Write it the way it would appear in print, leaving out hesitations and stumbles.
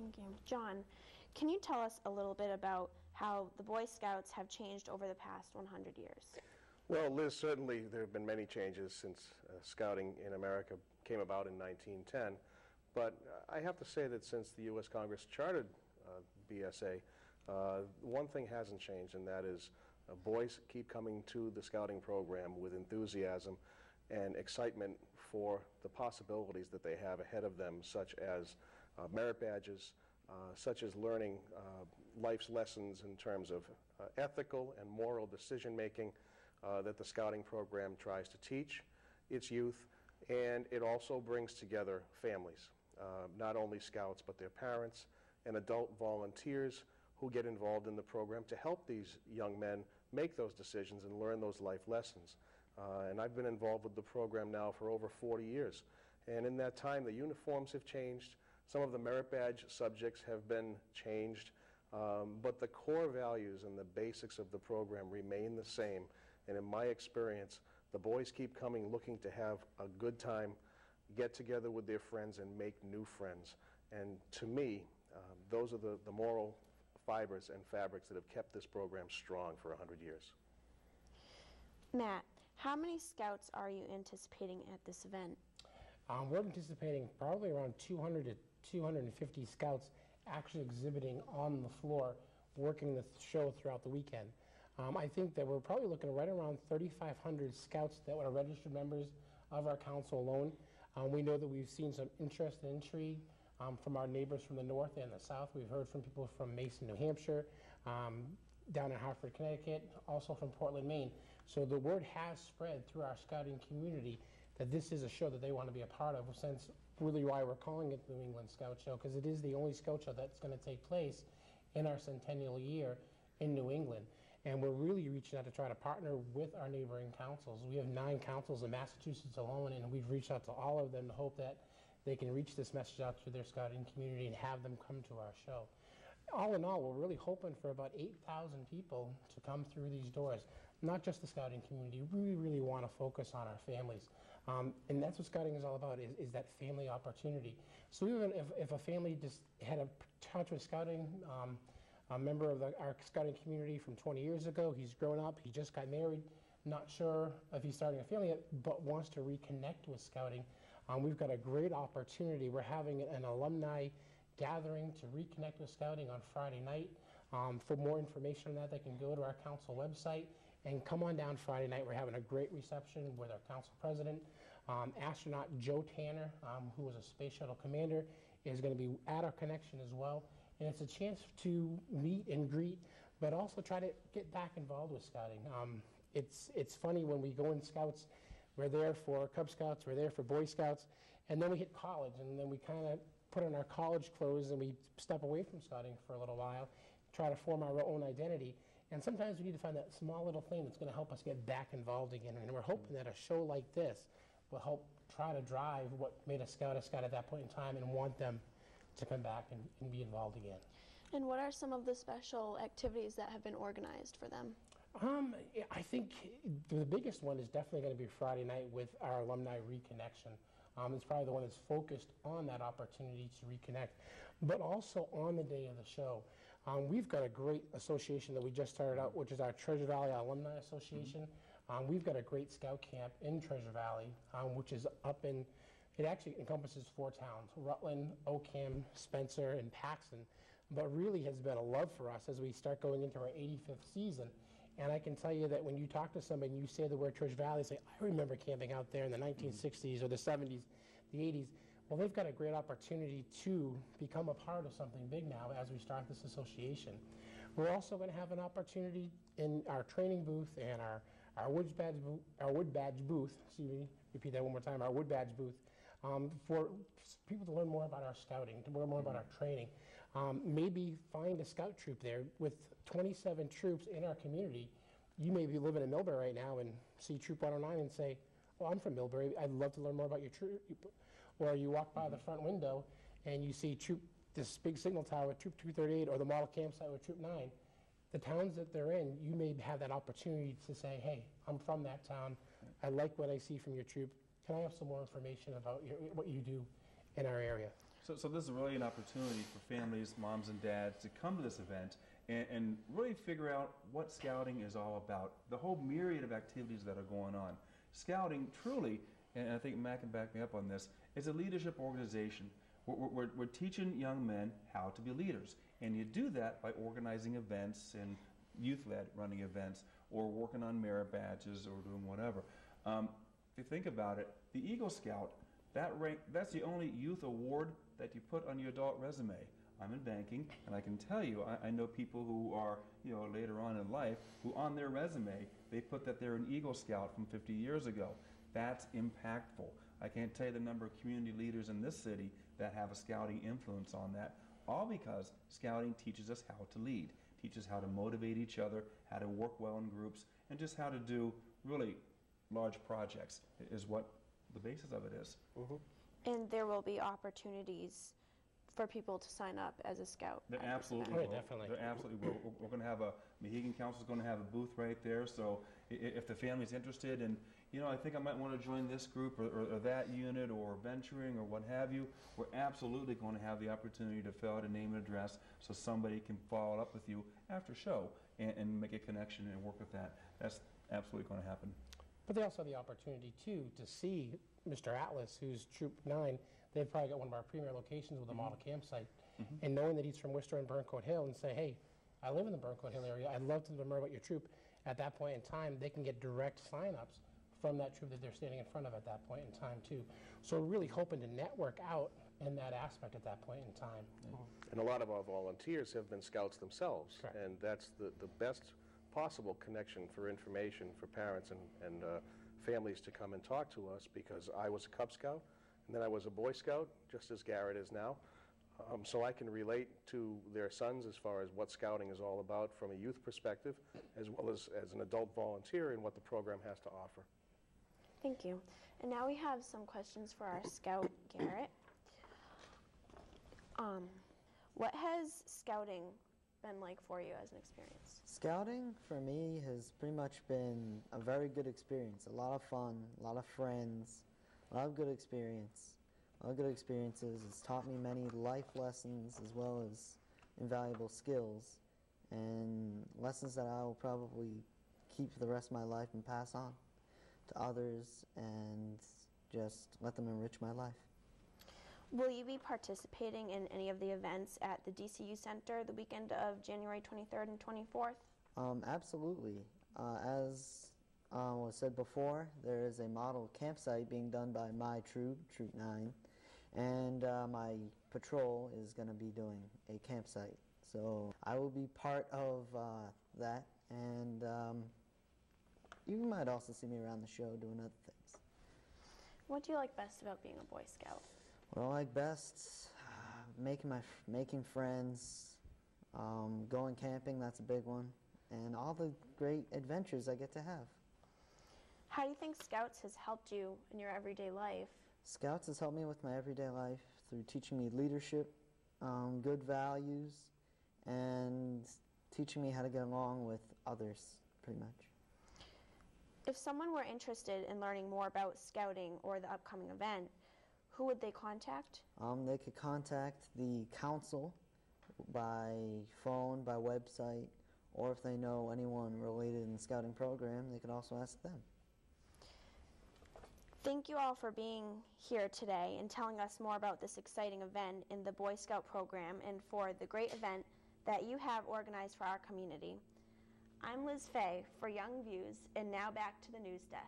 Thank you. John, can you tell us a little bit about how the Boy Scouts have changed over the past 100 years? Well, Liz, certainly there have been many changes since scouting in America came about in 1910, but I have to say that since the U.S. Congress chartered BSA, one thing hasn't changed, and that is boys keep coming to the scouting program with enthusiasm and excitement for the possibilities that they have ahead of them, such as merit badges, such as learning life's lessons in terms of ethical and moral decision-making that the scouting program tries to teach its youth, and it also brings together families, not only scouts but their parents and adult volunteers who get involved in the program to help these young men make those decisions and learn those life lessons. And I've been involved with the program now for over 40 years. And in that time, the uniforms have changed. Some of the merit badge subjects have been changed. But the core values and the basics of the program remain the same. And in my experience, the boys keep coming looking to have a good time, get together with their friends, and make new friends. And to me, those are the moral fibers and fabrics that have kept this program strong for 100 years. Matt, how many scouts are you anticipating at this event? We're anticipating probably around 200 to 250 scouts actually exhibiting on the floor, working the show throughout the weekend. I think that we're probably looking at right around 3,500 scouts that are registered members of our council alone. We know that we've seen some interest and intrigue from our neighbors from the north and the south. We've heard from people from Mason, New Hampshire, down in Hartford, Connecticut, also from Portland, Maine. So the word has spread through our scouting community that this is a show that they want to be a part of, since really why we're calling it the New England Scout Show, because it is the only scout show that's going to take place in our centennial year in New England. And we're really reaching out to try to partner with our neighboring councils. We have 9 councils in Massachusetts alone, and we've reached out to all of them to hope that they can reach this message out to their scouting community and have them come to our show. All in all, we're really hoping for about 8,000 people to come through these doors. Not just the scouting community. We really want to focus on our families. And that's what scouting is all about, is that family opportunity. So even if a family just had a touch with scouting, a member of our scouting community from 20 years ago, he's grown up, he just got married, not sure if he's starting a family yet, but wants to reconnect with scouting, we've got a great opportunity. We're having an alumni gathering to reconnect with scouting on Friday night. For more information on that, they can go to our council website and come on down Friday night. We're having a great reception with our council president. Astronaut Joe Tanner, who was a space shuttle commander, is going to be at our connection as well. And it's a chance to meet and greet, but also try to get back involved with scouting. It's funny when we go in scouts, we're there for Cub Scouts, we're there for Boy Scouts, and then we hit college, and then we kind of put on our college clothes and we step away from scouting for a little while, try to form our own identity. And sometimes we need to find that small little thing that's going to help us get back involved again. And we're hoping that a show like this will help try to drive what made a scout at that point in time and want them to come back and be involved again. And what are some of the special activities that have been organized for them? I think the biggest one is definitely going to be Friday night with our alumni reconnection. It's probably the one that's focused on that opportunity to reconnect, but also on the day of the show. We've got a great association that we just started out, which is our Treasure Valley Alumni Association. We've got a great scout camp in Treasure Valley, which is up in, it actually encompasses 4 towns, Rutland, Oakham, Spencer, and Paxton, but really has been a love for us as we start going into our 85th season. And I can tell you that when you talk to somebody and you say the word Treasure Valley, say, I remember camping out there in the 1960s or the 70s, the 80s. Well, they've got a great opportunity to become a part of something big now as we start this association. We're also going to have an opportunity in our training booth and our wood badge booth, excuse me, repeat that one more time, our wood badge booth, for people to learn more about our scouting, to learn more about our training. Maybe find a scout troop there. With 27 troops in our community, you may be living in Millbury right now and see Troop 109 and say, well, I'm from Millbury, I'd love to learn more about your troop. Or you walk by the front window and you see this big signal tower with Troop 238 or the model campsite with Troop 9. The towns that they're in, you may have that opportunity to say, hey, I'm from that town, I like what I see from your troop. Can I have some more information about what you do in our area? So this is really an opportunity for families, moms and dads, to come to this event and really figure out what Scouting is all about, the whole myriad of activities that are going on. Scouting truly, and I think Matt can back me up on this, is a leadership organization. We're teaching young men how to be leaders, and you do that by organizing events and youth-led running events, or working on merit badges, or doing whatever. If you think about it, the Eagle Scout, that's the only youth award that you put on your adult resume. I'm in banking, and I can tell you, I know people who are, later on in life, who on their resume, they put that they're an Eagle Scout from 50 years ago. That's impactful. I can't tell you the number of community leaders in this city that have a Scouting influence on that, all because Scouting teaches us how to lead, teaches how to motivate each other, how to work well in groups, and just how to do really large projects is what the basis of it is. And there will be opportunities for people to sign up as a scout. There at this absolutely event. will. Definitely. There absolutely will. We're going to have Mohegan Council's going to have a booth right there, so if the family's interested and, I think I might want to join this group or that unit or venturing or what have you, we're absolutely going to have the opportunity to fill out a name and address so somebody can follow up with you after show and make a connection and work with that. That's absolutely going to happen. But they also have the opportunity, too, to see Mr. Atlas, who's Troop 9. They've probably got one of our premier locations with a model campsite. And knowing that he's from Worcester and Burncoat Hill, and say, hey, I live in the Burncoat Hill area, I'd love to learn more about your troop. At that point in time, they can get direct sign-ups from that troop that they're standing in front of at that point in time, too. So we're really hoping to network out in that aspect at that point in time. And a lot of our volunteers have been scouts themselves. Correct. And that's the best possible connection for information for parents and families to come and talk to us, because I was a Cub Scout, and then I was a Boy Scout, just as Garrett is now. So I can relate to their sons as far as what Scouting is all about from a youth perspective, as well as an adult volunteer and what the program has to offer. Thank you. And now we have some questions for our scout, Garrett. What has scouting been like for you as an experience? Scouting for me has pretty much been a very good experience. A lot of fun, a lot of friends, a lot of good experience. A lot of good experiences. It's taught me many life lessons as well as invaluable skills, and lessons that I will probably keep for the rest of my life and pass on to others and just let them enrich my life. Will you be participating in any of the events at the DCU Center the weekend of January 23rd and 24th? Absolutely. As was said before, there is a model campsite being done by my troop, Troop 9, and my patrol is going to be doing a campsite. So I will be part of that, and you might also see me around the show doing other things. What do you like best about being a Boy Scout? What I like best, making friends, going camping, that's a big one, and all the great adventures I get to have. How do you think Scouts has helped you in your everyday life? Scouts has helped me with my everyday life through teaching me leadership, good values, and teaching me how to get along with others, pretty much. If someone were interested in learning more about Scouting or the upcoming event, who would they contact? They could contact the council by phone, by website, or if they know anyone related in the Scouting program, they could also ask them. Thank you all for being here today and telling us more about this exciting event in the Boy Scout program and for the great event that you have organized for our community. I'm Liz Fay for Young Views, and now back to the news desk.